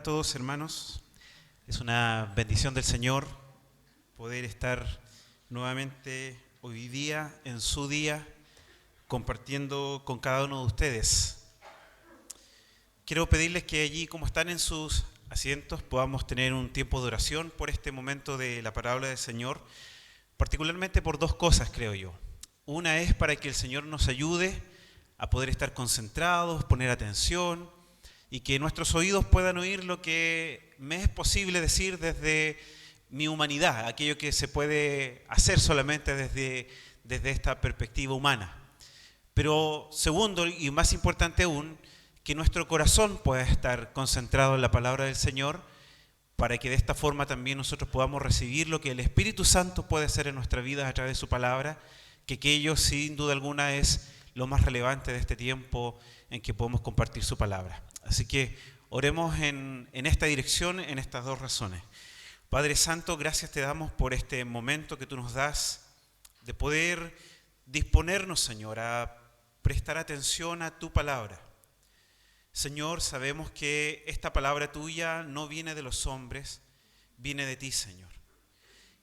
todos, hermanos. Es una bendición del Señor poder estar nuevamente hoy día, en su día, compartiendo con cada uno de ustedes. Quiero pedirles que allí, como están en sus asientos, podamos tener un tiempo de oración por este momento de la palabra del Señor, particularmente por dos cosas, creo yo. Una es para que el Señor nos ayude a poder estar concentrados, poner atención, y que nuestros oídos puedan oír lo que me es posible decir desde mi humanidad, aquello que se puede hacer solamente desde esta perspectiva humana. Pero segundo, y más importante aún, que nuestro corazón pueda estar concentrado en la palabra del Señor, para que de esta forma también nosotros podamos recibir lo que el Espíritu Santo puede hacer en nuestra vida a través de su palabra, que aquello sin duda alguna es lo más relevante de este tiempo en que podemos compartir su palabra. Así que oremos en esta dirección, en estas dos razones. Padre Santo, gracias te damos por este momento que tú nos das de poder disponernos, Señor, a prestar atención a tu palabra. Señor, sabemos que esta palabra tuya no viene de los hombres, viene de ti, Señor.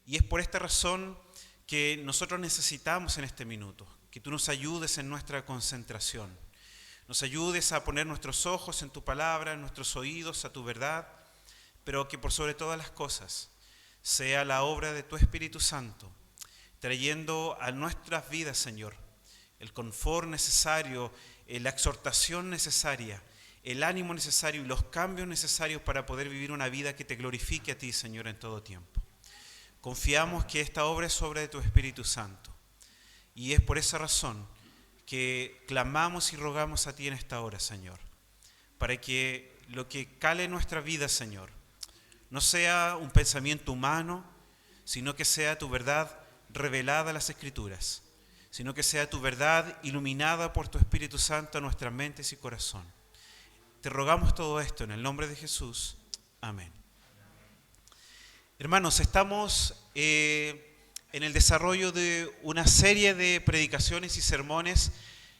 Y es por esta razón que nosotros necesitamos en este minuto, que tú nos ayudes en nuestra concentración. Nos ayudes a poner nuestros ojos en tu palabra, en nuestros oídos a tu verdad, pero que por sobre todas las cosas sea la obra de tu Espíritu Santo, trayendo a nuestras vidas, Señor, el confort necesario, la exhortación necesaria, el ánimo necesario y los cambios necesarios para poder vivir una vida que te glorifique a ti, Señor, en todo tiempo. Confiamos que esta obra es obra de tu Espíritu Santo, y es por esa razón que clamamos y rogamos a ti en esta hora, Señor, para que lo que cale en nuestra vida, Señor, no sea un pensamiento humano, sino que sea tu verdad revelada a las Escrituras, sino que sea tu verdad iluminada por tu Espíritu Santo a nuestras mentes y corazón. Te rogamos todo esto en el nombre de Jesús. Amén. Hermanos, estamos en el desarrollo de una serie de predicaciones y sermones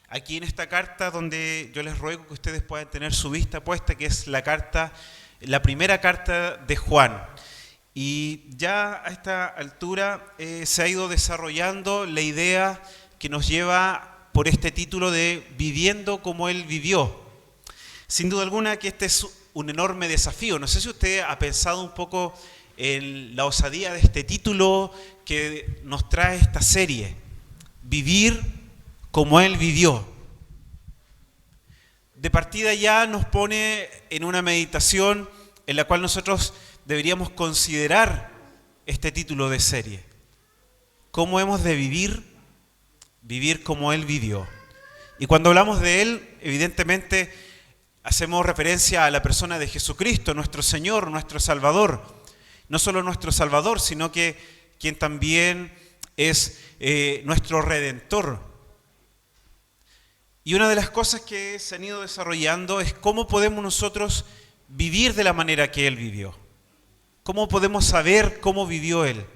aquí en esta carta, donde yo les ruego que ustedes puedan tener su vista puesta, que es la primera carta de Juan. Y ya a esta altura se ha ido desarrollando la idea que nos lleva por este título de Viviendo como Él vivió. Sin duda alguna que este es un enorme desafío. No sé si usted ha pensado un poco en la osadía de este título que nos trae esta serie, Vivir como Él vivió. De partida ya nos pone en una meditación en la cual nosotros deberíamos considerar este título de serie. ¿Cómo hemos de vivir como Él vivió? Y cuando hablamos de Él, evidentemente hacemos referencia a la persona de Jesucristo, nuestro Señor, nuestro Salvador. No solo nuestro Salvador, sino que quien también es nuestro Redentor. Y una de las cosas que se han ido desarrollando es cómo podemos nosotros vivir de la manera que Él vivió. ¿Cómo podemos saber cómo vivió Él?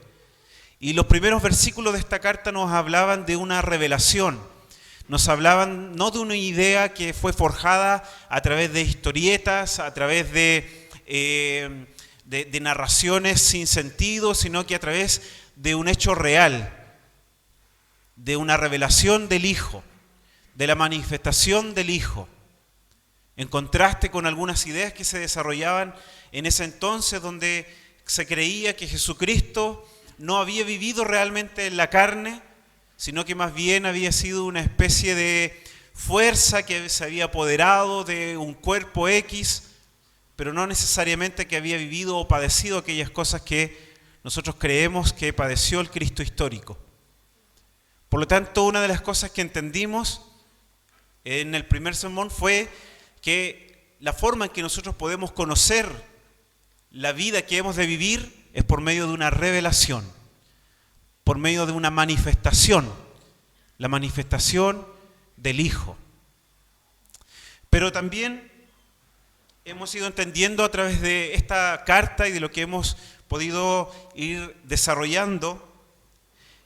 Y los primeros versículos de esta carta nos hablaban de una revelación. Nos hablaban no de una idea que fue forjada a través de historietas, a través de narraciones sin sentido, sino que a través de un hecho real, de una revelación del Hijo, de la manifestación del Hijo, en contraste con algunas ideas que se desarrollaban en ese entonces, donde se creía que Jesucristo no había vivido realmente en la carne, sino que más bien había sido una especie de fuerza que se había apoderado de un cuerpo X, pero no necesariamente que había vivido o padecido aquellas cosas que nosotros creemos que padeció el Cristo histórico. Por lo tanto, una de las cosas que entendimos en el primer sermón fue que la forma en que nosotros podemos conocer la vida que hemos de vivir es por medio de una revelación, por medio de una manifestación, la manifestación del Hijo. Pero también hemos ido entendiendo a través de esta carta y de lo que hemos podido ir desarrollando,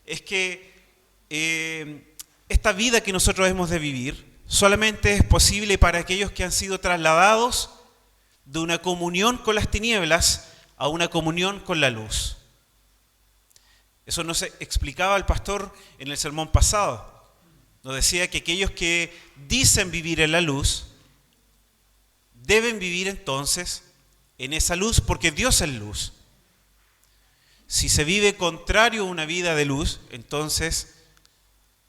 es que esta vida que nosotros hemos de vivir solamente es posible para aquellos que han sido trasladados de una comunión con las tinieblas a una comunión con la luz. Eso nos explicaba el pastor en el sermón pasado. Nos decía que aquellos que dicen vivir en la luz deben vivir entonces en esa luz porque Dios es luz. Si se vive contrario a una vida de luz, entonces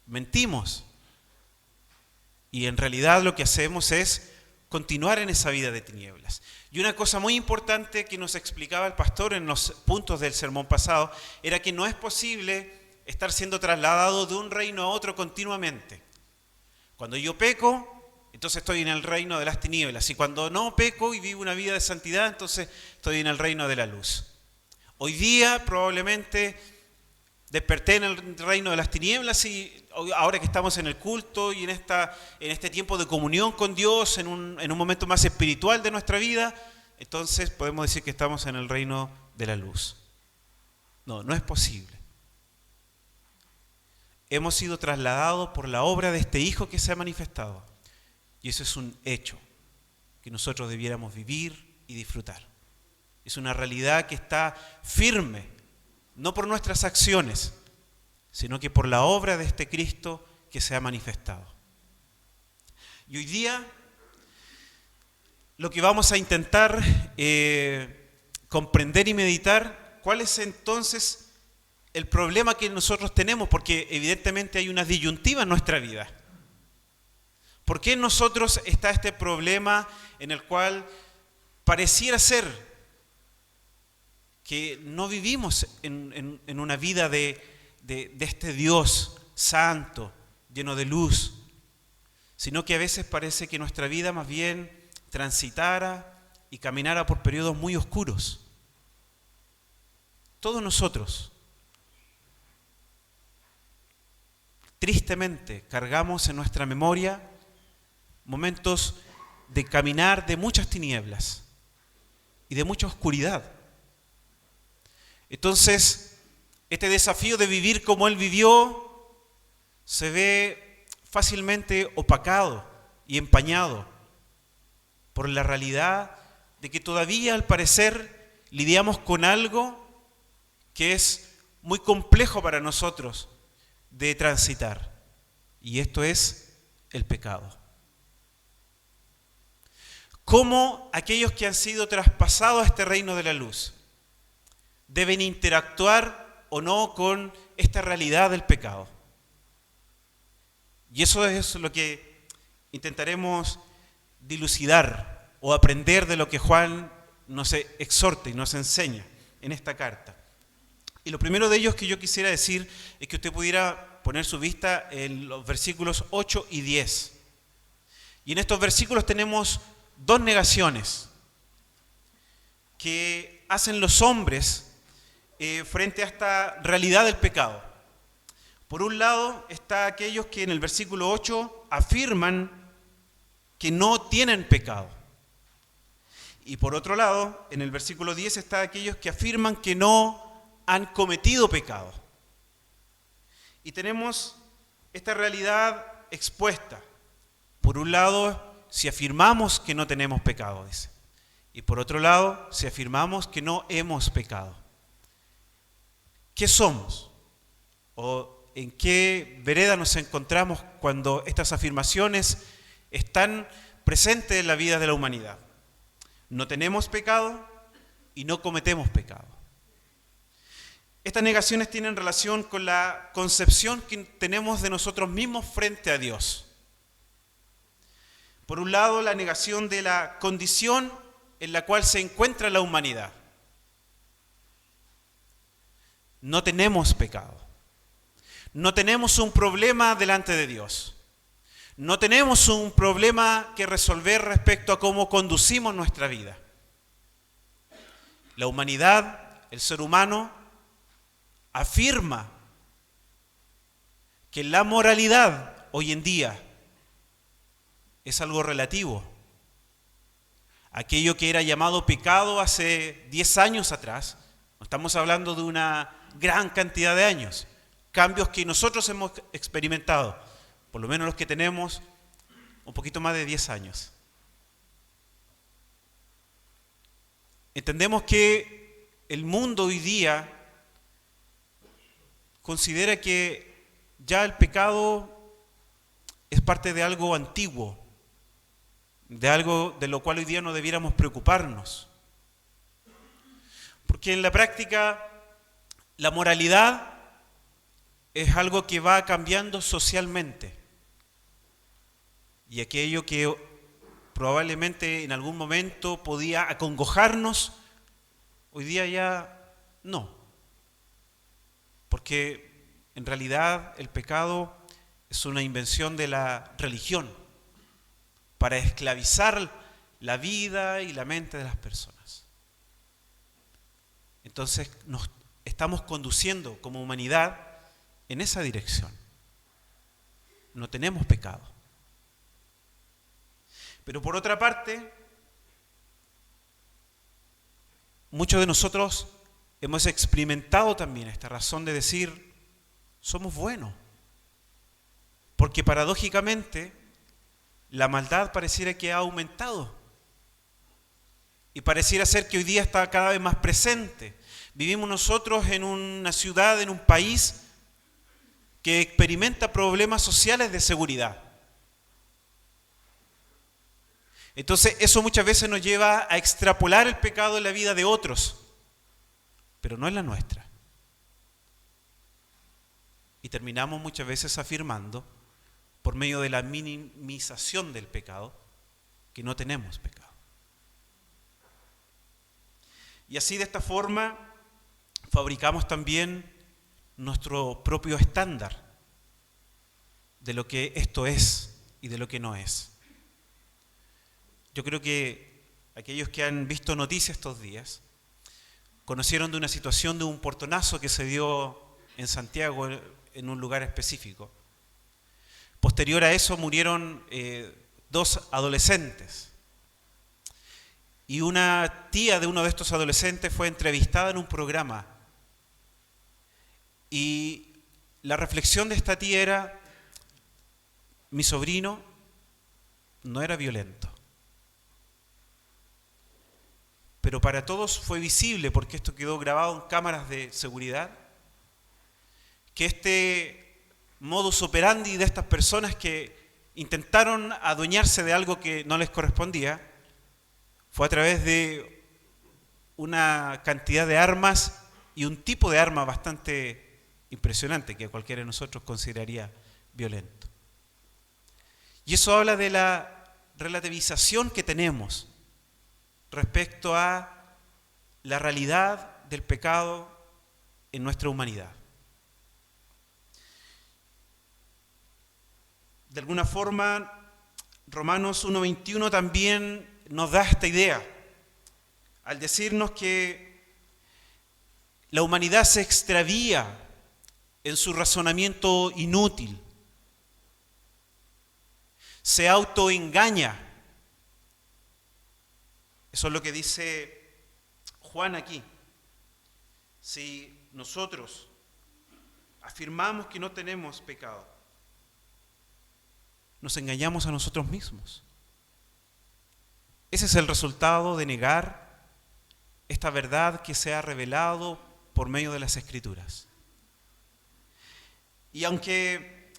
mentimos. Y en realidad lo que hacemos es continuar en esa vida de tinieblas. Y una cosa muy importante que nos explicaba el pastor en los puntos del sermón pasado era que no es posible estar siendo trasladado de un reino a otro continuamente. Cuando yo peco, entonces estoy en el reino de las tinieblas. Y cuando no peco y vivo una vida de santidad, entonces estoy en el reino de la luz. Hoy día probablemente desperté en el reino de las tinieblas y ahora que estamos en el culto y en este tiempo de comunión con Dios, en un momento más espiritual de nuestra vida, entonces podemos decir que estamos en el reino de la luz. No, no es posible. Hemos sido trasladados por la obra de este Hijo que se ha manifestado. Y eso es un hecho que nosotros debiéramos vivir y disfrutar. Es una realidad que está firme, no por nuestras acciones, sino que por la obra de este Cristo que se ha manifestado. Y hoy día lo que vamos a intentar comprender y meditar, ¿cuál es entonces el problema que nosotros tenemos? Porque evidentemente hay una disyuntiva en nuestra vida. ¿Por qué en nosotros está este problema en el cual pareciera ser que no vivimos en una vida de este Dios santo, lleno de luz, sino que a veces parece que nuestra vida más bien transitara y caminara por periodos muy oscuros? Todos nosotros, tristemente, cargamos en nuestra memoria momentos de caminar de muchas tinieblas y de mucha oscuridad. Entonces, este desafío de vivir como Él vivió se ve fácilmente opacado y empañado por la realidad de que todavía, al parecer, lidiamos con algo que es muy complejo para nosotros de transitar. Y esto es el pecado. ¿Cómo aquellos que han sido traspasados a este reino de la luz deben interactuar o no con esta realidad del pecado? Y eso es lo que intentaremos dilucidar o aprender de lo que Juan nos exhorta y nos enseña en esta carta. Y lo primero de ellos que yo quisiera decir es que usted pudiera poner su vista en los versículos 8 y 10. Y en estos versículos tenemos dos negaciones que hacen los hombres frente a esta realidad del pecado. Por un lado está aquellos que en el versículo 8 afirman que no tienen pecado. Y por otro lado, en el versículo 10 está aquellos que afirman que no han cometido pecado. Y tenemos esta realidad expuesta. Por un lado, si afirmamos que no tenemos pecado, dice. Y por otro lado, si afirmamos que no hemos pecado. ¿Qué somos? ¿O en qué vereda nos encontramos cuando estas afirmaciones están presentes en la vida de la humanidad? No tenemos pecado y no cometemos pecado. Estas negaciones tienen relación con la concepción que tenemos de nosotros mismos frente a Dios. Por un lado, la negación de la condición en la cual se encuentra la humanidad. No tenemos pecado. No tenemos un problema delante de Dios. No tenemos un problema que resolver respecto a cómo conducimos nuestra vida. La humanidad, el ser humano, afirma que la moralidad hoy en día es algo relativo. Aquello que era llamado pecado hace 10 años atrás, no estamos hablando de una gran cantidad de años, cambios que nosotros hemos experimentado, por lo menos los que tenemos un poquito más de 10 años. Entendemos que el mundo hoy día considera que ya el pecado es parte de algo antiguo, de algo de lo cual hoy día no debiéramos preocuparnos. Porque en la práctica la moralidad es algo que va cambiando socialmente. Y aquello que probablemente en algún momento podía acongojarnos, hoy día ya no. Porque en realidad el pecado es una invención de la religión para esclavizar la vida y la mente de las personas. Entonces nos estamos conduciendo como humanidad en esa dirección. No tenemos pecado. Pero por otra parte, muchos de nosotros hemos experimentado también esta razón de decir, somos buenos. Porque paradójicamente, la maldad pareciera que ha aumentado. Y pareciera ser que hoy día está cada vez más presente. Vivimos nosotros en una ciudad, en un país que experimenta problemas sociales de seguridad. Entonces eso muchas veces nos lleva a extrapolar el pecado en la vida de otros, pero no en la nuestra. Y terminamos muchas veces afirmando, por medio de la minimización del pecado, que no tenemos pecado. Y así de esta forma fabricamos también nuestro propio estándar de lo que esto es y de lo que no es. Yo creo que aquellos que han visto noticias estos días conocieron de una situación de un portonazo que se dio en Santiago en un lugar específico. Posterior a eso murieron 2 adolescentes. Y una tía de uno de estos adolescentes fue entrevistada en un programa. Y la reflexión de esta tía era, mi sobrino no era violento. Pero para todos fue visible, porque esto quedó grabado en cámaras de seguridad, que este modus operandi de estas personas que intentaron adueñarse de algo que no les correspondía, fue a través de una cantidad de armas y un tipo de arma bastante impresionante que cualquiera de nosotros consideraría violento. Y eso habla de la relativización que tenemos respecto a la realidad del pecado en nuestra humanidad. De alguna forma, Romanos 1:21 también nos da esta idea, al decirnos que la humanidad se extravía en su razonamiento inútil, se autoengaña. Eso es lo que dice Juan aquí. Si nosotros afirmamos que no tenemos pecado, nos engañamos a nosotros mismos. Ese es el resultado de negar esta verdad que se ha revelado por medio de las Escrituras. Y aunque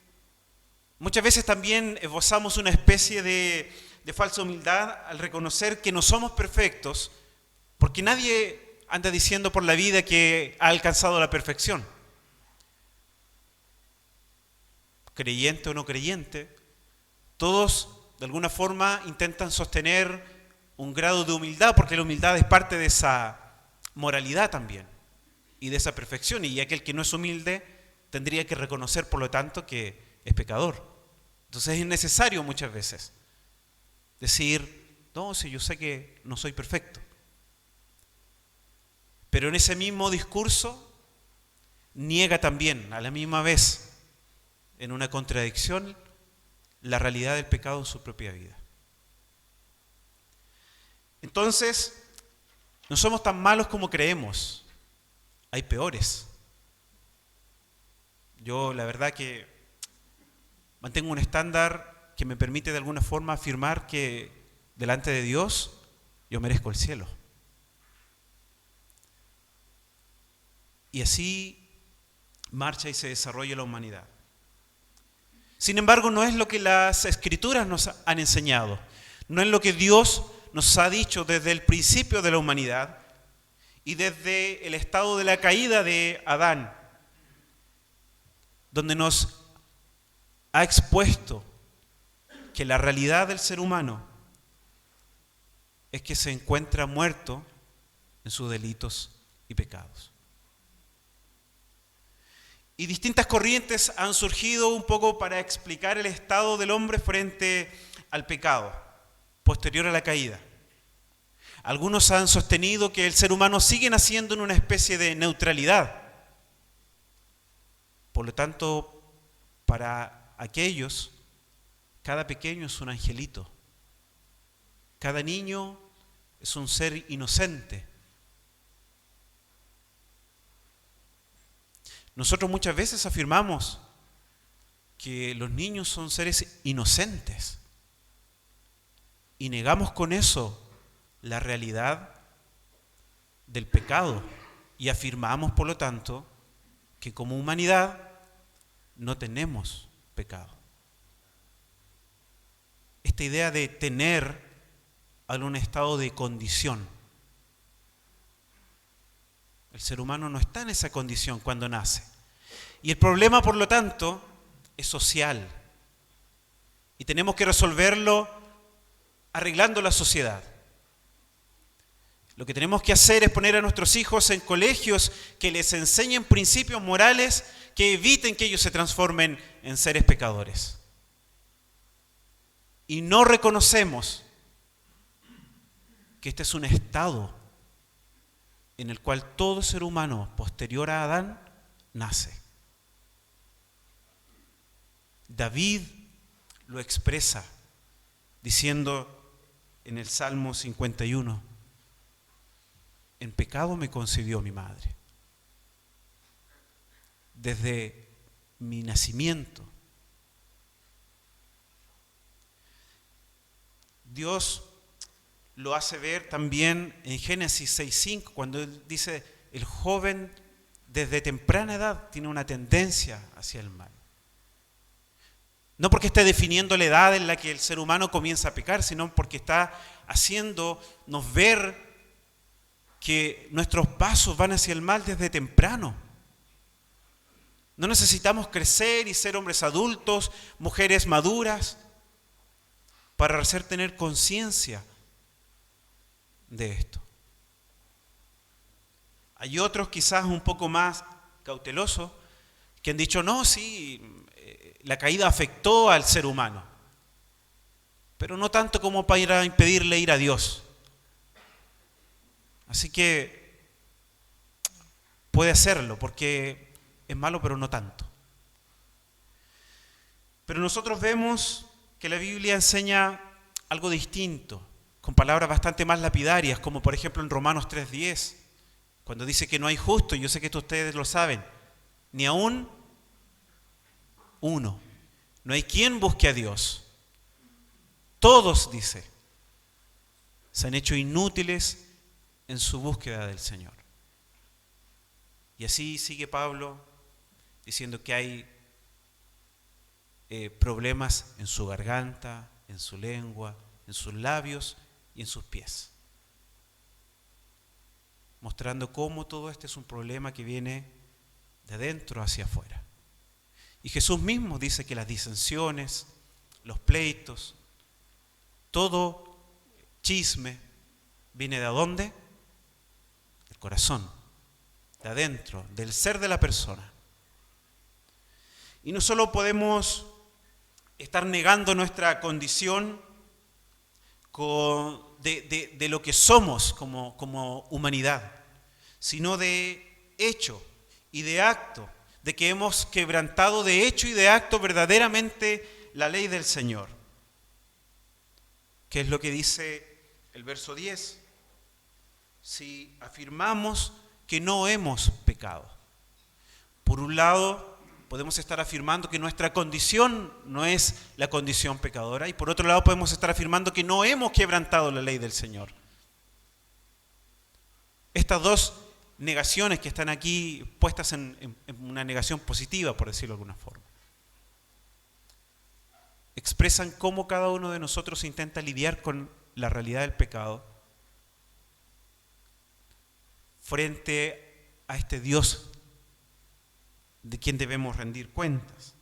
muchas veces también esbozamos una especie de falsa humildad al reconocer que no somos perfectos, porque nadie anda diciendo por la vida que ha alcanzado la perfección. Creyente o no creyente, todos de alguna forma intentan sostener un grado de humildad, porque la humildad es parte de esa moralidad también y de esa perfección, y aquel que no es humilde tendría que reconocer por lo tanto que es pecador. Entonces es necesario muchas veces decir, no, si yo sé que no soy perfecto. Pero en ese mismo discurso niega también a la misma vez, en una contradicción, la realidad del pecado en su propia vida. Entonces, no somos tan malos como creemos. Hay peores. Yo la verdad que mantengo un estándar que me permite de alguna forma afirmar que delante de Dios yo merezco el cielo. Y así marcha y se desarrolla la humanidad. Sin embargo, no es lo que las Escrituras nos han enseñado. No es lo que Dios nos ha dicho desde el principio de la humanidad y desde el estado de la caída de Adán, donde nos ha expuesto que la realidad del ser humano es que se encuentra muerto en sus delitos y pecados. Y distintas corrientes han surgido un poco para explicar el estado del hombre frente al pecado, posterior a la caída. Algunos han sostenido que el ser humano sigue naciendo en una especie de neutralidad. Por lo tanto, para aquellos, cada pequeño es un angelito. Cada niño es un ser inocente. Nosotros muchas veces afirmamos que los niños son seres inocentes y negamos con eso la realidad del pecado y afirmamos, por lo tanto, que como humanidad no tenemos pecado. Esta idea de tener algún estado de condición. El ser humano no está en esa condición cuando nace. Y el problema, por lo tanto, es social. Y tenemos que resolverlo arreglando la sociedad. Lo que tenemos que hacer es poner a nuestros hijos en colegios que les enseñen principios morales que eviten que ellos se transformen en seres pecadores. Y no reconocemos que este es un estado en el cual todo ser humano posterior a Adán nace. David lo expresa diciendo en el Salmo 51, en pecado me concibió mi madre. Desde mi nacimiento. Dios lo hace ver también en Génesis 6:5, cuando él dice, el joven desde temprana edad tiene una tendencia hacia el mal. No porque esté definiendo la edad en la que el ser humano comienza a pecar, sino porque está haciéndonos ver que nuestros pasos van hacia el mal desde temprano. No necesitamos crecer y ser hombres adultos, mujeres maduras, para hacer tener conciencia de esto. Hay otros quizás un poco más cautelosos que han dicho, no, sí, la caída afectó al ser humano, pero no tanto como para impedirle ir a Dios. Así que puede hacerlo porque es malo, pero no tanto. Pero nosotros vemos que la Biblia enseña algo distinto, con palabras bastante más lapidarias, como por ejemplo en Romanos 3:10, cuando dice que no hay justo, y yo sé que ustedes lo saben, ni aún uno. No hay quien busque a Dios. Todos, dice, se han hecho inútiles en su búsqueda del Señor. Y así sigue Pablo diciendo que hay problemas en su garganta, en su lengua, en sus labios y en sus pies, mostrando cómo todo este es un problema que viene de adentro hacia afuera. Y Jesús mismo dice que las disensiones, los pleitos, todo chisme, ¿viene de dónde? Del corazón, de adentro, del ser de la persona. Y no solo podemos estar negando nuestra condición de lo que somos como humanidad, sino de hecho y de acto, de que hemos quebrantado de hecho y de acto verdaderamente la ley del Señor. ¿Qué es lo que dice el verso 10? Si afirmamos que no hemos pecado. Por un lado, podemos estar afirmando que nuestra condición no es la condición pecadora, y por otro lado podemos estar afirmando que no hemos quebrantado la ley del Señor. Estas dos negaciones que están aquí puestas en una negación positiva, por decirlo de alguna forma. Expresan cómo cada uno de nosotros intenta lidiar con la realidad del pecado frente a este Dios de quien debemos rendir cuentas.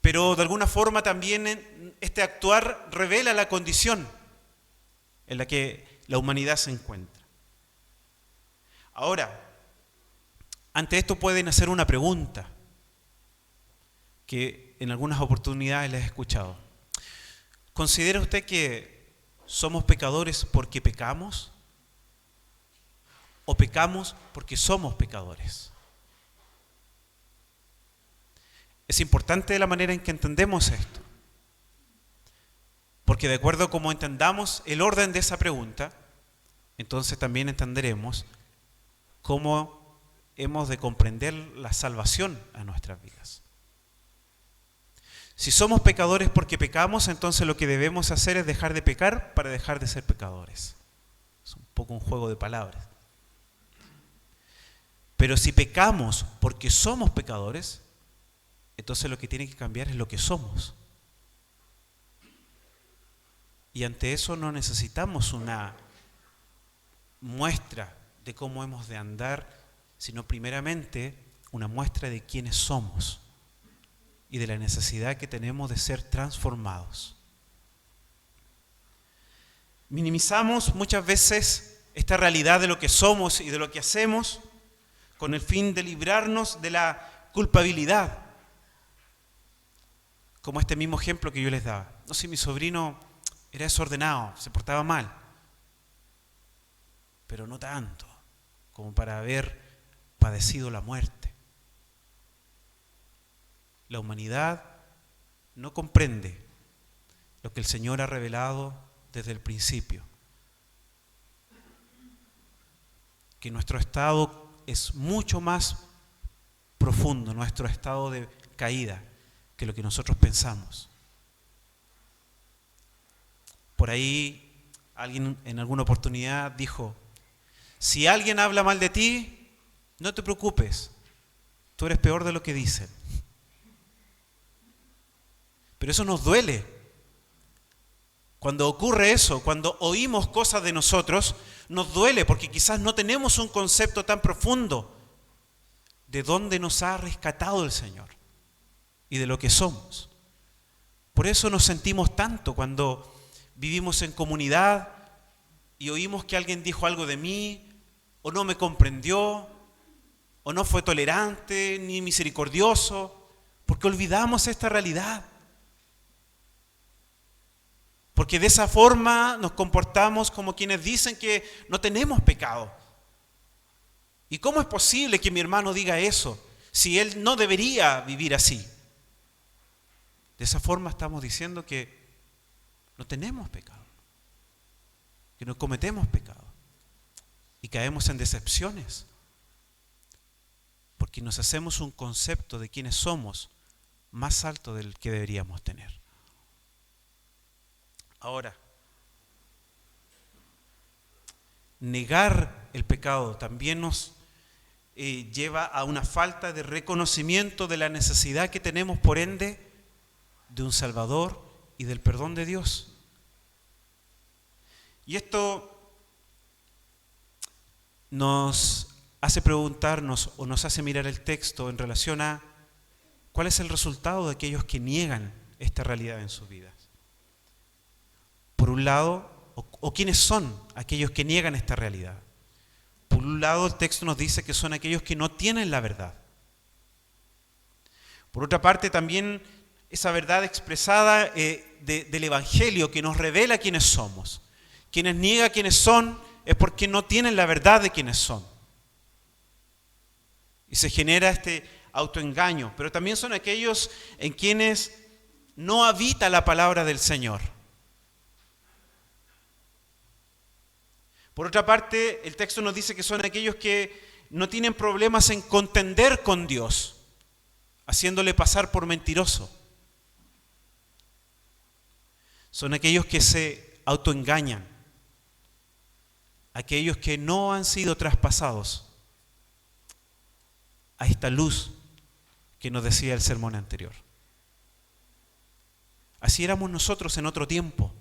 Pero de alguna forma también este actuar revela la condición en la que la humanidad se encuentra. Ahora, ante esto pueden hacer una pregunta que en algunas oportunidades les he escuchado. ¿Considera usted que somos pecadores porque pecamos? ¿O pecamos porque somos pecadores? Es importante la manera en que entendemos esto, porque de acuerdo a cómo entendamos el orden de esa pregunta, entonces también entenderemos cómo hemos de comprender la salvación a nuestras vidas. Si somos pecadores porque pecamos, entonces lo que debemos hacer es dejar de pecar para dejar de ser pecadores. Es un poco un juego de palabras. Pero si pecamos porque somos pecadores, entonces lo que tiene que cambiar es lo que somos. Y ante eso no necesitamos una muestra de cómo hemos de andar, sino primeramente una muestra de quiénes somos y de la necesidad que tenemos de ser transformados. Minimizamos muchas veces esta realidad de lo que somos y de lo que hacemos con el fin de librarnos de la culpabilidad. Como este mismo ejemplo que yo les daba. No sé, mi sobrino era desordenado, se portaba mal, pero no tanto como para haber padecido la muerte. La humanidad no comprende lo que el Señor ha revelado desde el principio. Que nuestro estado es mucho más profundo, nuestro estado de caída, que lo que nosotros pensamos. Por ahí alguien en alguna oportunidad dijo: si alguien habla mal de ti, no te preocupes, tú eres peor de lo que dicen. Pero eso nos duele. Cuando ocurre eso, cuando oímos cosas de nosotros, nos duele porque quizás no tenemos un concepto tan profundo de dónde nos ha rescatado el Señor y de lo que somos. Por eso nos sentimos tanto cuando vivimos en comunidad y oímos que alguien dijo algo de mí, o no me comprendió, o no fue tolerante ni misericordioso, porque olvidamos esta realidad. Porque de esa forma nos comportamos como quienes dicen que no tenemos pecado. ¿Y cómo es posible que mi hermano diga eso si él no debería vivir así? De esa forma estamos diciendo que no tenemos pecado, que no cometemos pecado y caemos en decepciones porque nos hacemos un concepto de quiénes somos más alto del que deberíamos tener. Ahora, negar el pecado también nos lleva a una falta de reconocimiento de la necesidad que tenemos, por ende, de un Salvador y del perdón de Dios. Y esto nos hace preguntarnos o nos hace mirar el texto en relación a cuál es el resultado de aquellos que niegan esta realidad en sus vidas. Por un lado, o quiénes son aquellos que niegan esta realidad. Por un lado, el texto nos dice que son aquellos que no tienen la verdad. Por otra parte, también esa verdad expresada del Evangelio que nos revela quiénes somos. Quienes niegan quiénes son es porque no tienen la verdad de quiénes son. Y se genera este autoengaño. Pero también son aquellos en quienes no habita la palabra del Señor. Por otra parte, el texto nos dice que son aquellos que no tienen problemas en contender con Dios, haciéndole pasar por mentiroso. Son aquellos que se autoengañan. aquellos que no han sido traspasados a esta luz que nos decía el sermón anterior. Así éramos nosotros en otro tiempo,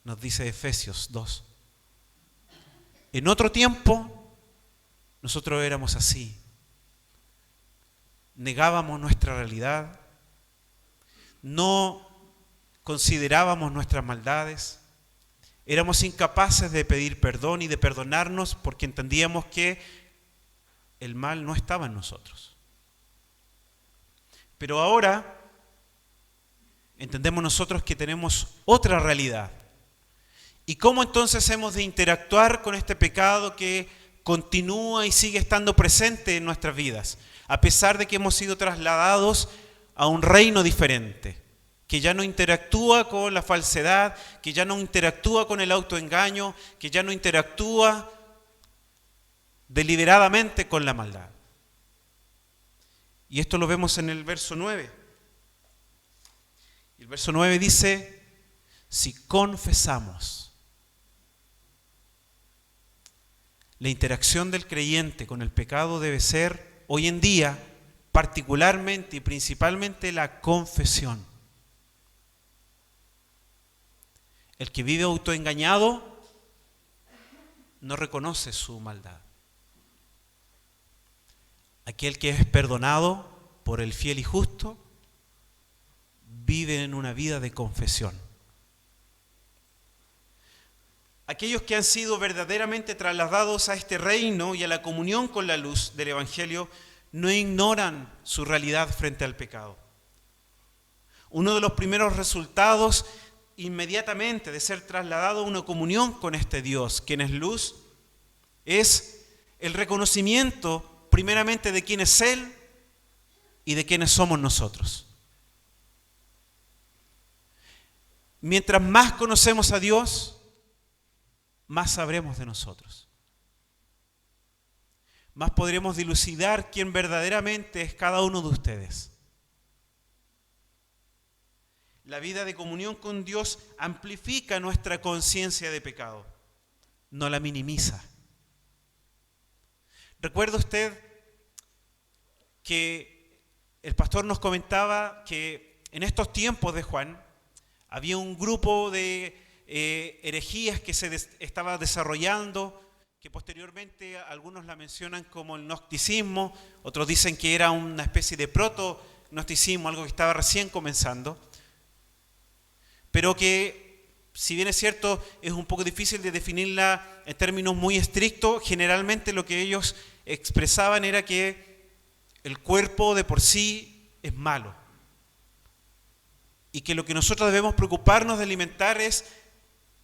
nos dice Efesios 2. En otro tiempo, nosotros éramos así. Negábamos nuestra realidad, no considerábamos nuestras maldades, éramos incapaces de pedir perdón y de perdonarnos porque entendíamos que el mal no estaba en nosotros. Pero ahora entendemos nosotros que tenemos otra realidad. ¿Y cómo entonces hemos de interactuar con este pecado que continúa y sigue estando presente en nuestras vidas? A pesar de que hemos sido trasladados a un reino diferente, que ya no interactúa con la falsedad, que ya no interactúa con el autoengaño, que ya no interactúa deliberadamente con la maldad. Y esto lo vemos en el verso 9. El verso 9 dice, si confesamos. La interacción del creyente con el pecado debe ser, hoy en día, particularmente y principalmente la confesión. El que vive autoengañado no reconoce su maldad. Aquel que es perdonado por el fiel y justo vive en una vida de confesión. Aquellos que han sido verdaderamente trasladados a este reino y a la comunión con la luz del Evangelio no ignoran su realidad frente al pecado. Uno de los primeros resultados inmediatamente de ser trasladado a una comunión con este Dios, quien es luz, es el reconocimiento primeramente de quién es Él y de quiénes somos nosotros. Mientras más conocemos a Dios, más sabremos de nosotros. Más podremos dilucidar quién verdaderamente es cada uno de ustedes. La vida de comunión con Dios amplifica nuestra conciencia de pecado, no la minimiza. ¿Recuerda usted que el pastor nos comentaba que en estos tiempos de Juan había un grupo de herejías que se estaba desarrollando, que posteriormente algunos la mencionan como el gnosticismo, otros dicen que era una especie de proto-gnosticismo, algo que estaba recién comenzando, pero que, si bien es cierto, es un poco difícil de definirla en términos muy estrictos. Generalmente lo que ellos expresaban era que el cuerpo de por sí es malo y que lo que nosotros debemos preocuparnos de alimentar es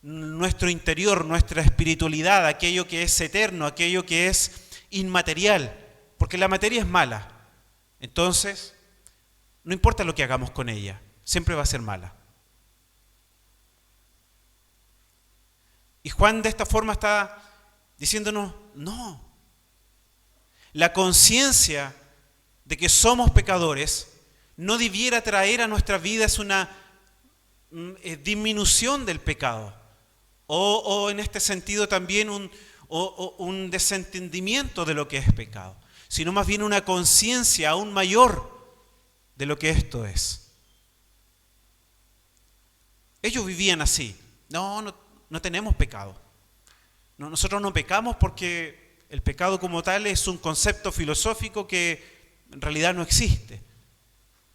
nuestro interior, nuestra espiritualidad, aquello que es eterno, aquello que es inmaterial, porque la materia es mala. Entonces, no importa lo que hagamos con ella, siempre va a ser mala. Y Juan de esta forma está diciéndonos, no. La conciencia de que somos pecadores no debiera traer a nuestras vidas una disminución del pecado. O en este sentido también un desentendimiento de lo que es pecado, sino más bien una conciencia aún mayor de lo que esto es. Ellos vivían así. No tenemos pecado. Nosotros no pecamos porque el pecado como tal es un concepto filosófico que en realidad no existe.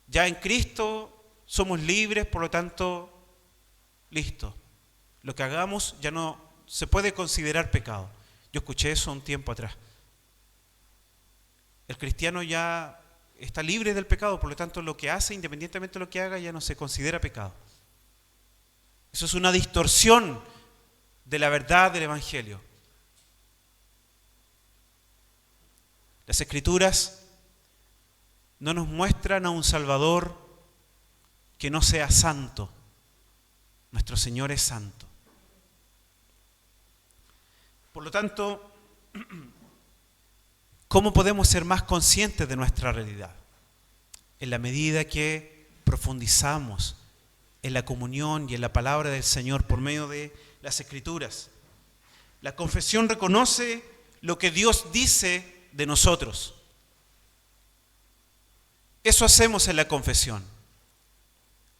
Ya en Cristo somos libres, por lo tanto, listo. Lo que hagamos ya no se puede considerar pecado. Yo escuché eso un tiempo atrás. El cristiano ya está libre del pecado, por lo tanto lo que hace, independientemente de lo que haga, ya no se considera pecado. Eso es una distorsión de la verdad del Evangelio. Las Escrituras no nos muestran a un Salvador que no sea santo. Nuestro Señor es santo. Por lo tanto, ¿cómo podemos ser más conscientes de nuestra realidad? En la medida que profundizamos en la comunión y en la palabra del Señor por medio de las Escrituras. La confesión reconoce lo que Dios dice de nosotros. Eso hacemos en la confesión.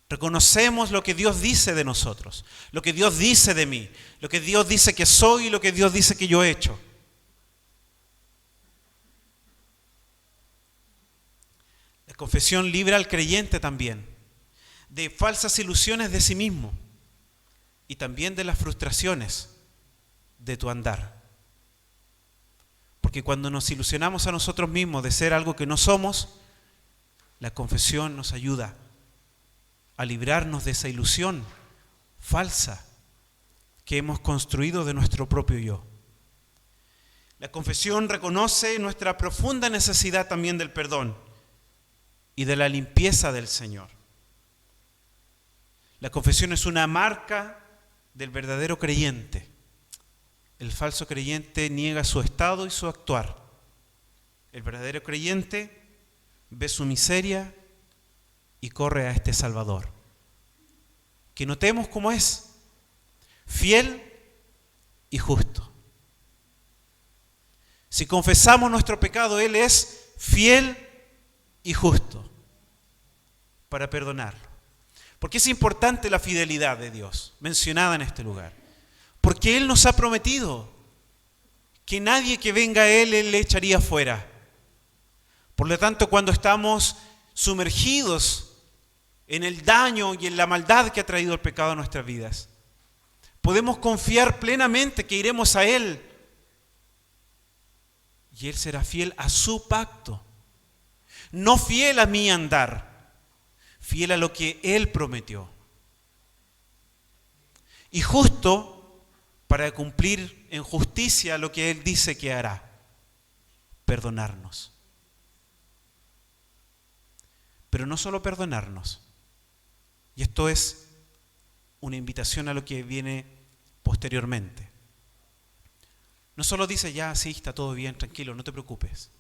Reconocemos lo que Dios dice de nosotros, lo que Dios dice de mí, lo que Dios dice que soy y lo que Dios dice que yo he hecho. La confesión libra al creyente también de falsas ilusiones de sí mismo y también de las frustraciones de tu andar. Porque cuando nos ilusionamos a nosotros mismos de ser algo que no somos, la confesión nos ayuda a librarnos de esa ilusión falsa que hemos construido de nuestro propio yo. La confesión reconoce nuestra profunda necesidad también del perdón y de la limpieza del Señor. La confesión es una marca del verdadero creyente. El falso creyente niega su estado y su actuar. El verdadero creyente ve su miseria y corre a este Salvador, que notemos cómo es, fiel y justo. Si confesamos nuestro pecado, Él es fiel y justo para perdonarlo. Porque es importante la fidelidad de Dios, mencionada en este lugar. Porque Él nos ha prometido que nadie que venga a Él le echaría fuera. Por lo tanto, cuando estamos sumergidos en el daño y en la maldad que ha traído el pecado a nuestras vidas, podemos confiar plenamente que iremos a Él y Él será fiel a su pacto, no fiel a mi andar, fiel a lo que Él prometió y justo para cumplir en justicia lo que Él dice que hará, perdonarnos. Pero no solo perdonarnos. Y esto es una invitación a lo que viene posteriormente. No solo dice, ya, sí, está todo bien, tranquilo, no te preocupes.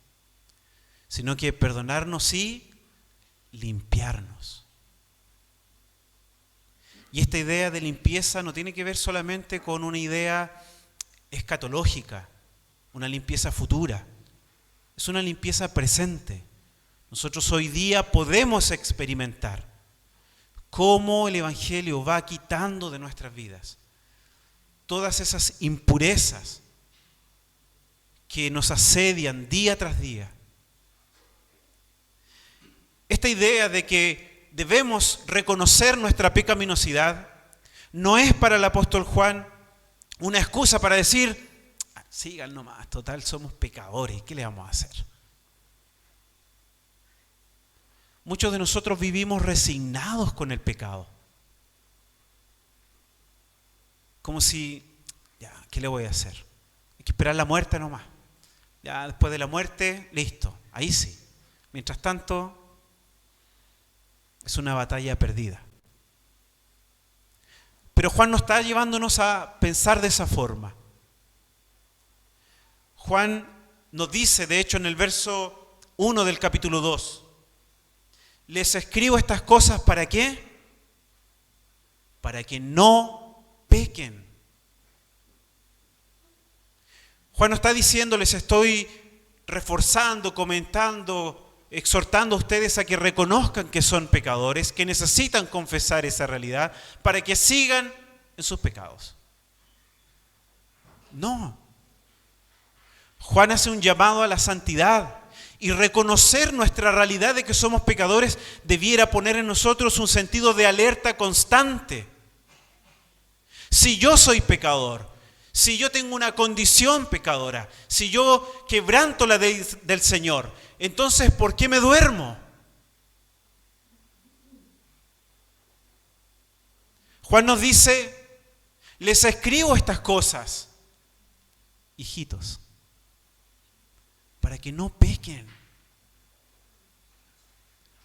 Sino que perdonarnos y limpiarnos. Y esta idea de limpieza no tiene que ver solamente con una idea escatológica, una limpieza futura. Es una limpieza presente. Nosotros hoy día podemos experimentar cómo el Evangelio va quitando de nuestras vidas todas esas impurezas que nos asedian día tras día. Esta idea de que debemos reconocer nuestra pecaminosidad no es para el apóstol Juan una excusa para decir, sigan nomás, total, somos pecadores, ¿qué le vamos a hacer? Muchos de nosotros vivimos resignados con el pecado. Como si, ya, ¿qué le voy a hacer? Hay que esperar la muerte nomás. Ya después de la muerte, listo, ahí sí. Mientras tanto, es una batalla perdida. Pero Juan no está llevándonos a pensar de esa forma. Juan nos dice, de hecho, en el verso 1 del capítulo 2, les escribo estas cosas, ¿para qué? Para que no pequen. Juan no está diciendo, les estoy reforzando, comentando, exhortando a ustedes a que reconozcan que son pecadores, que necesitan confesar esa realidad para que sigan en sus pecados. No. Juan hace un llamado a la santidad. Y reconocer nuestra realidad de que somos pecadores debiera poner en nosotros un sentido de alerta constante. Si yo soy pecador, si yo tengo una condición pecadora, si yo quebranto la ley del Señor, entonces ¿por qué me duermo? Juan nos dice, les escribo estas cosas, hijitos, para que no pequen,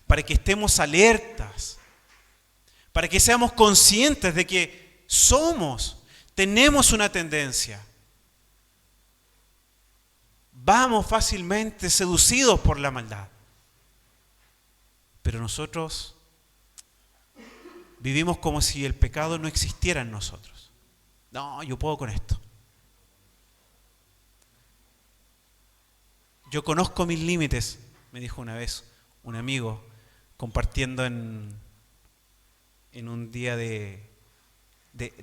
para que estemos alertas, para que seamos conscientes de que tenemos una tendencia. Vamos fácilmente seducidos por la maldad. Pero nosotros vivimos como si el pecado no existiera en nosotros. No, yo puedo con esto. Yo conozco mis límites, me dijo una vez un amigo compartiendo en un día de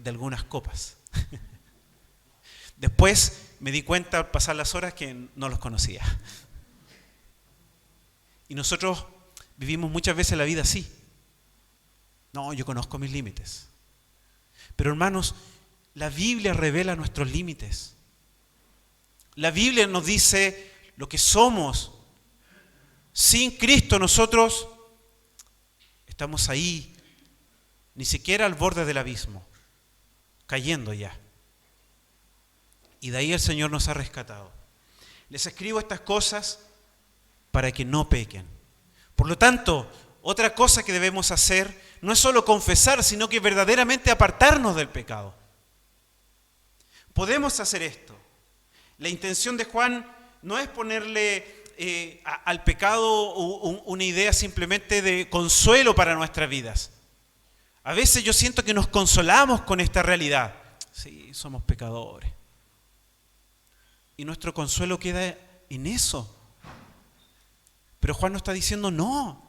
algunas copas. Después me di cuenta al pasar las horas que no los conocía. Y nosotros vivimos muchas veces la vida así. No, yo conozco mis límites. Pero hermanos, la Biblia revela nuestros límites. La Biblia nos dice lo que somos. Sin Cristo nosotros estamos ahí, ni siquiera al borde del abismo, cayendo ya. Y de ahí el Señor nos ha rescatado. Les escribo estas cosas para que no pequen. Por lo tanto, otra cosa que debemos hacer no es solo confesar, sino que verdaderamente apartarnos del pecado. Podemos hacer esto. La intención de Juan no es ponerle al pecado una idea simplemente de consuelo para nuestras vidas. A veces yo siento que nos consolamos con esta realidad. Sí, somos pecadores. Y nuestro consuelo queda en eso. Pero Juan nos está diciendo, no,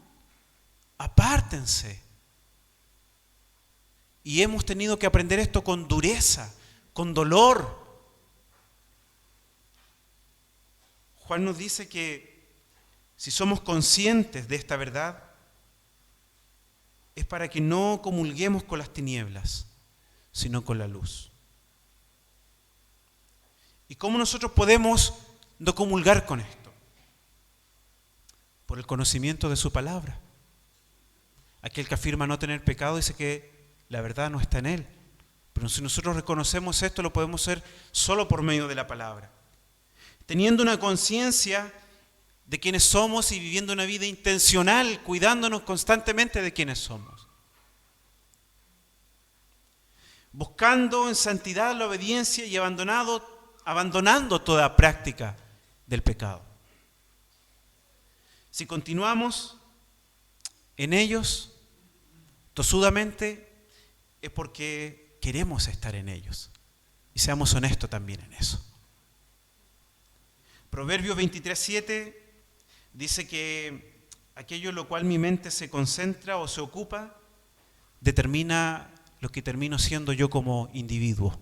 apártense. Y hemos tenido que aprender esto con dureza, con dolor. Juan nos dice que si somos conscientes de esta verdad, es para que no comulguemos con las tinieblas, sino con la luz. ¿Y cómo nosotros podemos no comulgar con esto? Por el conocimiento de su palabra. Aquel que afirma no tener pecado dice que la verdad no está en él. Pero si nosotros reconocemos esto, lo podemos hacer solo por medio de la palabra. Teniendo una conciencia de quiénes somos y viviendo una vida intencional, cuidándonos constantemente de quiénes somos. Buscando en santidad la obediencia y abandonando toda práctica del pecado. Si continuamos en ellos tosudamente, es porque queremos estar en ellos. Y seamos honestos también en eso. Proverbios 23:7 dice que aquello en lo cual mi mente se concentra o se ocupa determina lo que termino siendo yo como individuo.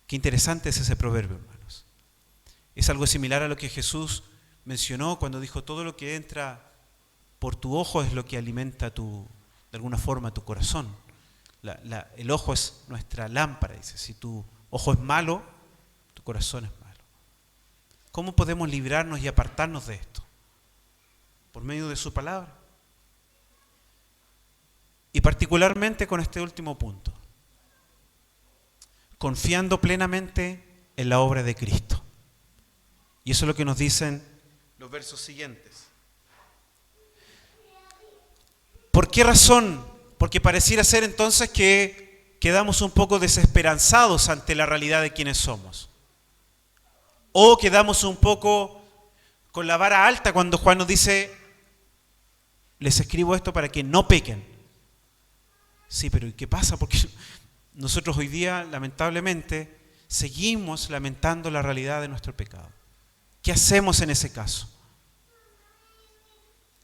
Qué interesante es ese proverbio, hermanos. Es algo similar a lo que Jesús mencionó cuando dijo: todo lo que entra por tu ojo es lo que alimenta de alguna forma tu corazón. El ojo es nuestra lámpara, dice. Si tu ojo es malo, tu corazón es malo. ¿Cómo podemos librarnos y apartarnos de esto? Por medio de su palabra. Y particularmente con este último punto. Confiando plenamente en la obra de Cristo. Y eso es lo que nos dicen los versos siguientes. ¿Por qué razón? Porque pareciera ser entonces que quedamos un poco desesperanzados ante la realidad de quienes somos. O quedamos un poco con la vara alta cuando Juan nos dice: les escribo esto para que no pequen. Sí, pero ¿y qué pasa? Porque nosotros hoy día, lamentablemente, seguimos lamentando la realidad de nuestro pecado. ¿Qué hacemos en ese caso?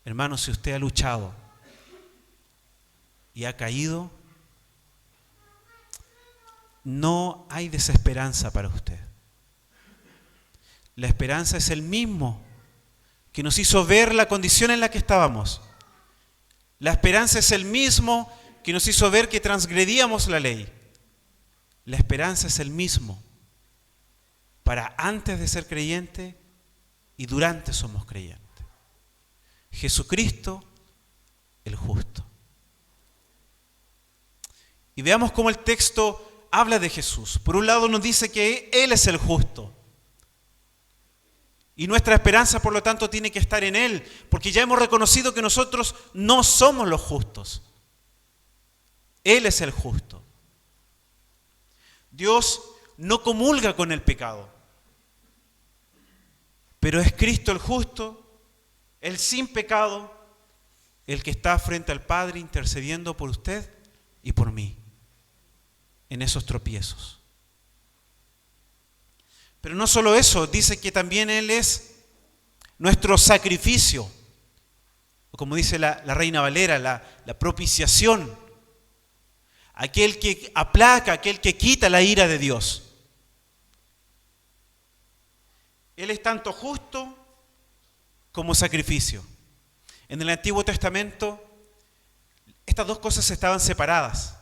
Hermano, si usted ha luchado y ha caído, no hay desesperanza para usted. La esperanza es el mismo que nos hizo ver la condición en la que estábamos. La esperanza es el mismo que nos hizo ver que transgredíamos la ley. La esperanza es el mismo para antes de ser creyente y durante somos creyentes. Jesucristo, el justo. Y veamos cómo el texto habla de Jesús. Por un lado nos dice que Él es el justo. Y nuestra esperanza, por lo tanto, tiene que estar en Él, porque ya hemos reconocido que nosotros no somos los justos. Él es el justo. Dios no comulga con el pecado, pero es Cristo el justo, el sin pecado, el que está frente al Padre intercediendo por usted y por mí en esos tropiezos. Pero no solo eso, dice que también Él es nuestro sacrificio. O como dice la Reina Valera, la propiciación. Aquel que aplaca, aquel que quita la ira de Dios. Él es tanto justo como sacrificio. En el Antiguo Testamento, estas dos cosas estaban separadas.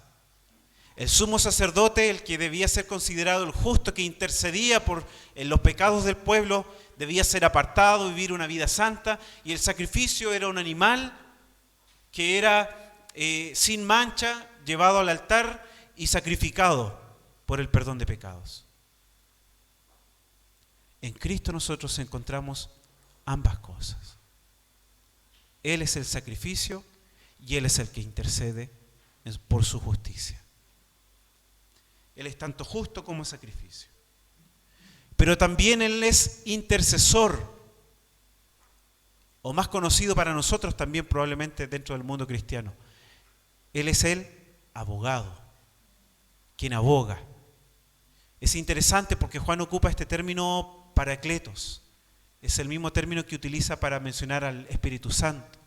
El sumo sacerdote, el que debía ser considerado el justo, que intercedía por los pecados del pueblo, debía ser apartado, vivir una vida santa, y el sacrificio era un animal que era sin mancha, llevado al altar y sacrificado por el perdón de pecados. En Cristo nosotros encontramos ambas cosas. Él es el sacrificio y Él es el que intercede por su justicia. Él es tanto justo como sacrificio. Pero también Él es intercesor, o más conocido para nosotros también probablemente dentro del mundo cristiano. Él es el abogado, quien aboga. Es interesante porque Juan ocupa este término paracletos. Es el mismo término que utiliza para mencionar al Espíritu Santo.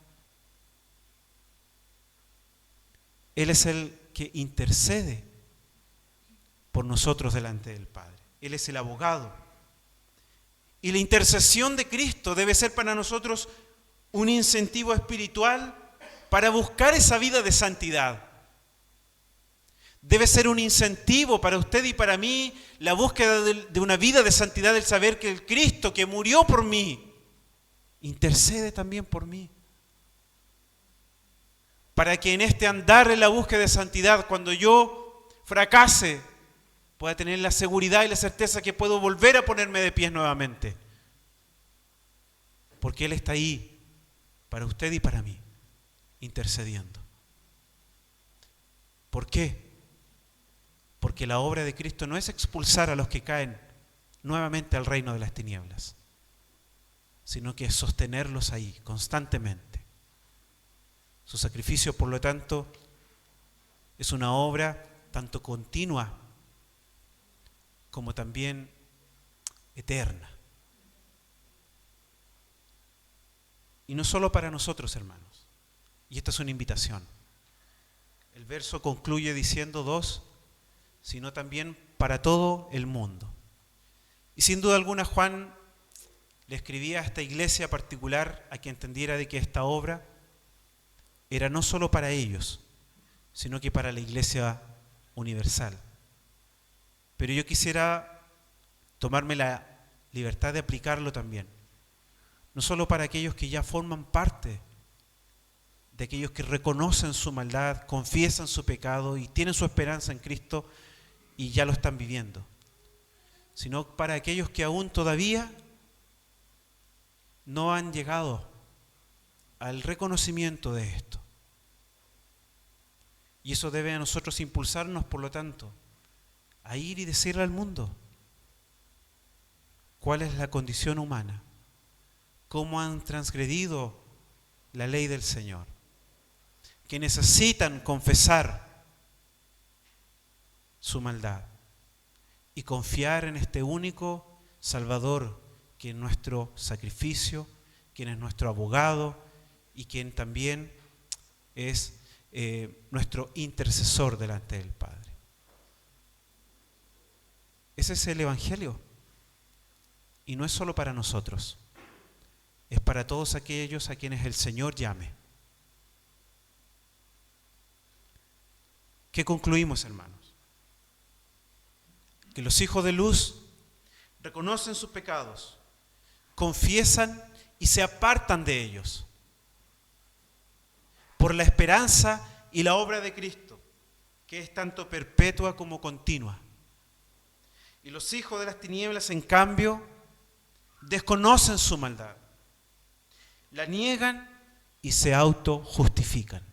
Él es el que intercede por nosotros delante del Padre. Él es el abogado. Y la intercesión de Cristo debe ser para nosotros un incentivo espiritual para buscar esa vida de santidad. Debe ser un incentivo para usted y para mí la búsqueda de una vida de santidad, el saber que el Cristo que murió por mí intercede también por mí. Para que en este andar en la búsqueda de santidad, cuando yo fracase, pueda tener la seguridad y la certeza que puedo volver a ponerme de pies nuevamente. Porque Él está ahí para usted y para mí, intercediendo. ¿Por qué? Porque la obra de Cristo no es expulsar a los que caen nuevamente al reino de las tinieblas, sino que es sostenerlos ahí constantemente. Su sacrificio, por lo tanto, es una obra tanto continua como también eterna. Y no solo para nosotros, hermanos. Y esta es una invitación. El verso concluye diciendo sino también para todo el mundo. Y sin duda alguna Juan le escribía a esta iglesia particular a que entendiera de que esta obra era no solo para ellos, sino que para la iglesia universal. Pero yo quisiera tomarme la libertad de aplicarlo también, no solo para aquellos que ya forman parte de aquellos que reconocen su maldad, confiesan su pecado y tienen su esperanza en Cristo y ya lo están viviendo, sino para aquellos que aún todavía no han llegado al reconocimiento de esto. Y eso debe a nosotros impulsarnos, por lo tanto, a ir y decirle al mundo cuál es la condición humana, cómo han transgredido la ley del Señor, que necesitan confesar su maldad y confiar en este único Salvador, que es nuestro sacrificio, quien es nuestro abogado y quien también es nuestro intercesor delante del Padre. Ese es el Evangelio. Y no es solo para nosotros, es para todos aquellos a quienes el Señor llame. ¿Qué concluimos, hermanos? Que los hijos de luz reconocen sus pecados, confiesan y se apartan de ellos por la esperanza y la obra de Cristo, que es tanto perpetua como continua. Y los hijos de las tinieblas, en cambio, desconocen su maldad, la niegan y se autojustifican.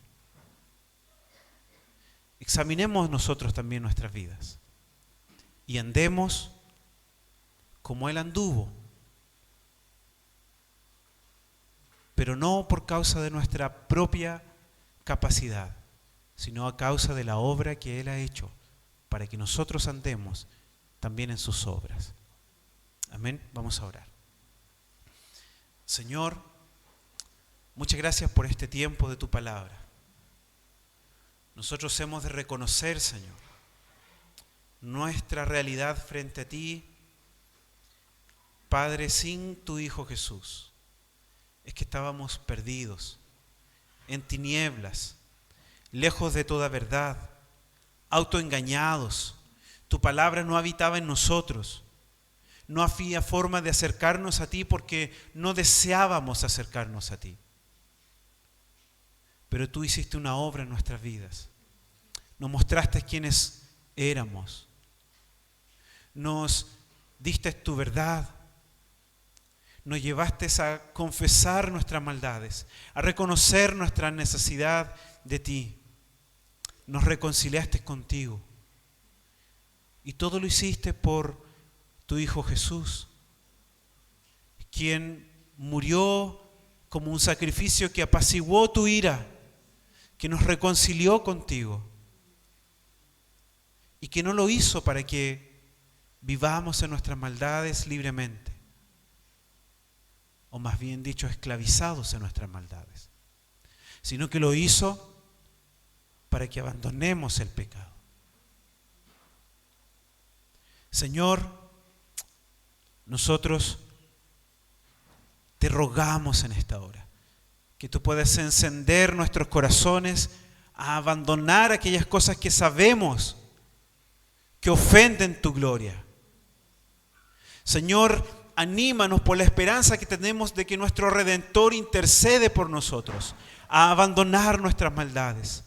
Examinemos nosotros también nuestras vidas y andemos como Él anduvo, pero no por causa de nuestra propia capacidad, sino a causa de la obra que Él ha hecho para que nosotros andemos también en sus obras. Amén. Vamos a orar. Señor, muchas gracias por este tiempo de tu palabra. Nosotros hemos de reconocer, Señor, nuestra realidad frente a ti, Padre, sin tu Hijo Jesús. Es que estábamos perdidos, en tinieblas, lejos de toda verdad, autoengañados. Tu palabra no habitaba en nosotros. No había forma de acercarnos a ti porque no deseábamos acercarnos a ti. Pero tú hiciste una obra en nuestras vidas. Nos mostraste quiénes éramos. Nos diste tu verdad. Nos llevaste a confesar nuestras maldades, a reconocer nuestra necesidad de ti. Nos reconciliaste contigo. Y todo lo hiciste por tu Hijo Jesús, quien murió como un sacrificio que apaciguó tu ira, que nos reconcilió contigo y que no lo hizo para que vivamos en nuestras maldades libremente, o más bien dicho, esclavizados en nuestras maldades, sino que lo hizo para que abandonemos el pecado. Señor, nosotros te rogamos en esta hora que tú puedas encender nuestros corazones a abandonar aquellas cosas que sabemos que ofenden tu gloria. Señor, anímanos por la esperanza que tenemos de que nuestro Redentor intercede por nosotros, a abandonar nuestras maldades.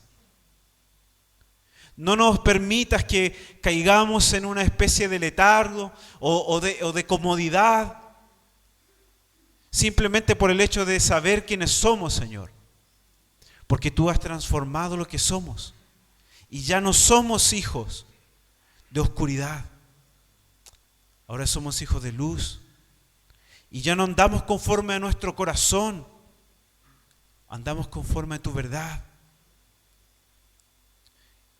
No nos permitas que caigamos en una especie de letargo o de comodidad, simplemente por el hecho de saber quiénes somos, Señor. Porque tú has transformado lo que somos y ya no somos hijos de oscuridad. Ahora somos hijos de luz y ya no andamos conforme a nuestro corazón, andamos conforme a tu verdad.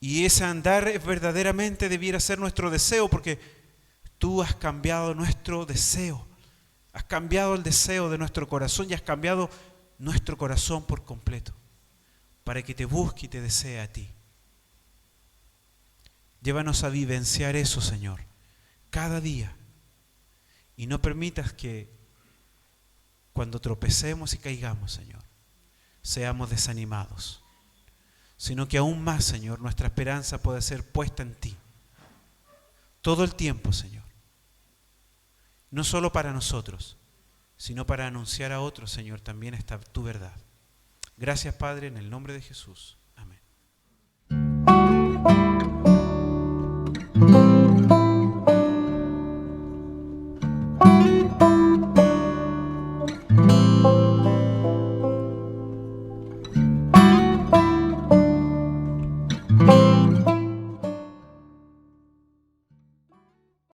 Y ese andar verdaderamente debiera ser nuestro deseo, porque tú has cambiado nuestro deseo. Has cambiado el deseo de nuestro corazón y has cambiado nuestro corazón por completo, para que te busque y te desee a ti. Llévanos a vivenciar eso, Señor, cada día. Y no permitas que cuando tropecemos y caigamos, Señor, seamos desanimados, sino que aún más, Señor, nuestra esperanza pueda ser puesta en ti. Todo el tiempo, Señor. No solo para nosotros, sino para anunciar a otros, Señor, también está tu verdad. Gracias, Padre, en el nombre de Jesús. Amén.